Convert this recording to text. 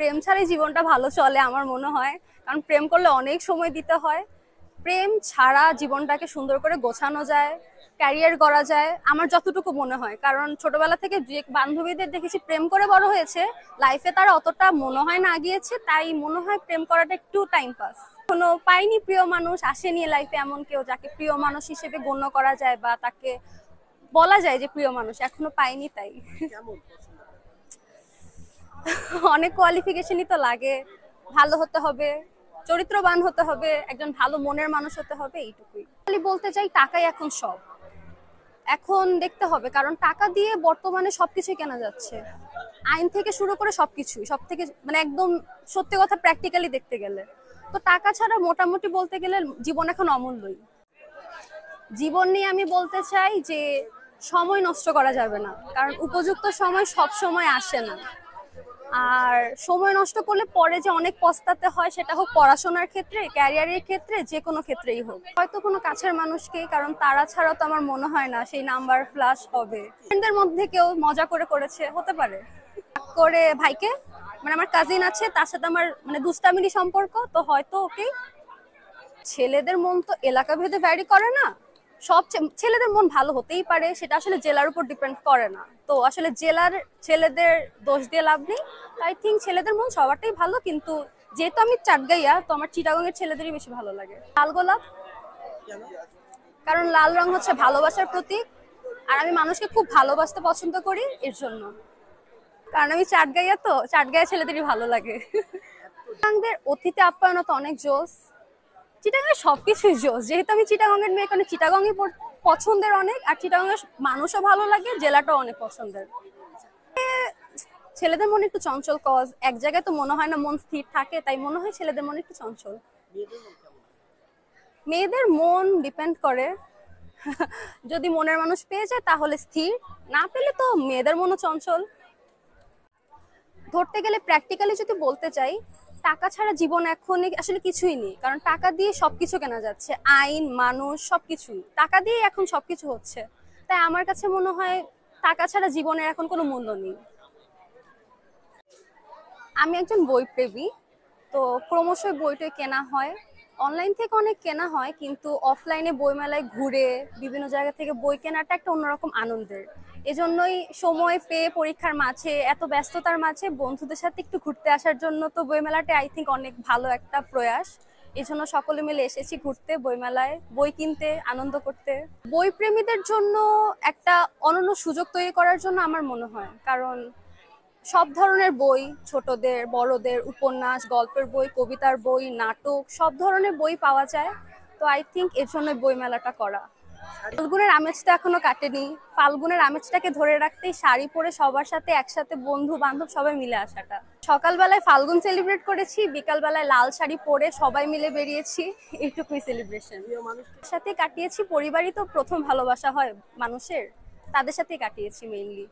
প্রেম ছাড়াই জীবনটা ভালো চলে আমার মনে হয়, কারণ প্রেম করলে অনেক সময় দিতে হয়। প্রেম ছাড়া জীবনটাকে সুন্দর করে গোছানো যায়, ক্যারিয়ার করা যায় আমার যতটুকু মনে হয়। কারণ ছোটবেলা থেকে যে বান্ধবীদের দেখেছি প্রেম করে বড় হয়েছে, লাইফে তারা অতটা মনে হয় না আগিয়েছে, তাই মনে হয় প্রেম করাটা একটু টাইম পাস। কোনো পাইনি প্রিয় মানুষ, আসেনি লাইফে এমন কেউ যাকে প্রিয় মানুষ হিসেবে গণ্য করা যায় বা তাকে বলা যায় যে প্রিয় মানুষ, এখনো পাইনি। তাই অনেক কোয়ালিফিকেশনই তো লাগে, ভালো হতে হবে, চরিত্রবান হতে হবে, একজন ভালো মনের মানুষ হতে হবে, এইটুকুই। খালি বলতে চাই টাকাই এখন সব। এখন দেখতে হবে, কারণ টাকা দিয়ে বর্তমানে সবকিছু কেনা যাচ্ছে, আইন থেকে শুরু করে সবকিছু, সব থেকে মানে একদম সত্যি কথা প্র্যাকটিক্যালি দেখতে গেলে তো টাকা ছাড়া মোটামুটি বলতে গেলে জীবন এখন অমূল্যই। জীবন নিয়ে আমি বলতে চাই যে সময় নষ্ট করা যাবে না, কারণ উপযুক্ত সময় সব সময় আসে না। আর সময় নষ্ট করলে পরে যে অনেক পস্তাতে হয়, সেটা হোক পড়াশোনার ক্ষেত্রে, ক্যারিয়ারের ক্ষেত্রে, যে কোনো ক্ষেত্রেই হোক। হয়তো কোনো কাছের মানুষকে, কারণ তারা ছাড়া তো আমার মনে হয় না সেই নাম্বার ফ্ল্যাশ হবে। ফ্রেন্ডদের মধ্যে কেউ মজা করে করেছে, হতে পারে। করে ভাইকে, মানে আমার কাজিন আছে, তার সাথে আমার মানে দুষ্টামিলি সম্পর্ক, তো হয়তো ওকে। ছেলেদের মন তো এলাকা ভেদে ভ্যারি করে না, সব ছেলেদের মন ভালো হতেই পারে, সেটা আসলে জেলার উপর ডিপেন্ড করে না। তো আসলে জেলার ছেলেদের দোষ দিয়ে লাভ নেই। আই থিঙ্ক ছেলেদের মন সবারটাই ভালো, কিন্তু যেহেতু আমি চাটগাইয়া, তো আমার চিটাগংয়ের ছেলেদেরই বেশি ভালো লাগে। লাল গোলাপ, কারণ লাল রং হচ্ছে ভালোবাসার প্রতীক, আর আমি মানুষকে খুব ভালোবাসতে পছন্দ করি এর জন্য। কারণ আমি চাটগাইয়া, তো চাটগাইয়া ছেলেদেরই ভালো লাগে। চিটাগাংদের অতিথি আপ্যায়ন তো অনেক জোস। চিটাগাংয়ের সবকিছুই জোস, যেহেতু আমি চিটাগাংয়ের মেয়ে, কারণ চিটাগাংই পছন্দের অনেক, আর চিটাগাংয়ের মানুষও ভালো লাগে, জেলাটাও অনেক পছন্দের। ছেলেদের মনে একটু চঞ্চল, কজ এক জায়গায় তো মনে হয় না মন স্থির থাকে, তাই মনে হয় ছেলেদের মনে একটু চঞ্চল। মেয়েদের মন ডিপেন্ড করে, যদি মনের মানুষ পেয়ে যায় তাহলে স্থির, না পেলে তো মেয়েদের মনও চঞ্চল। ধরতে গেলে প্র্যাকটিক্যালি যদি বলতে চাই, টাকা ছাড়া জীবন এখন আসলে কিছুই নেই, কারণ টাকা দিয়ে সবকিছু কেনা যাচ্ছে, আইন, মানুষ, সবকিছু টাকা দিয়ে এখন সবকিছু হচ্ছে। তাই আমার কাছে মনে হয় টাকা ছাড়া জীবনের এখন কোনো মূল্য নেই। আমি একজন বই প্রেমী, তো ক্রমশই বইটা কেনা হয়। অনলাইন থেকে অনেক কেনা হয়, কিন্তু অফলাইনে বইমেলায় ঘুরে বিভিন্ন জায়গা থেকে বই কেনাটা একটা অন্যরকম আনন্দের। এজন্যই সময় পেয়ে পরীক্ষার মাঝে, এত ব্যস্ততার মাঝে বন্ধুদের সাথে একটু ঘুরতে আসার জন্য তো বইমেলাটা আই থিঙ্ক অনেক ভালো একটা প্রয়াস। এই জন্য সকলে মিলে এসেছি ঘুরতে, বইমেলায় বই কিনতে, আনন্দ করতে। বই প্রেমীদের জন্য একটা অনন্য সুযোগ তৈরি করার জন্য আমার মনে হয়, কারণ সব ধরনের বই, ছোটদের বড়দের, উপন্যাস, গল্পের বই, কবিতার বই, নাটক, সব ধরনের বই পাওয়া যায়। তো আই থিঙ্ক এর জন্য বই মেলাটা করা। ফাল্গুনের আমেজটা এখনো কাটেনি, ফাল্গুনের আমেজটাকে ধরে রাখতেই শাড়ি পরে সবার সাথে একসাথে বন্ধু বান্ধব সবাই মিলে আসাটা। সকালবেলায় ফাল্গুন সেলিব্রেট করেছি, বিকালবেলায় লাল শাড়ি পরে সবাই মিলে বেরিয়েছি, এইটুকুই সেলিব্রেশন। সাথে কাটিয়েছি, পরিবারই তো প্রথম ভালোবাসা হয় মানুষের, তাদের সাথে কাটিয়েছি মেইনলি।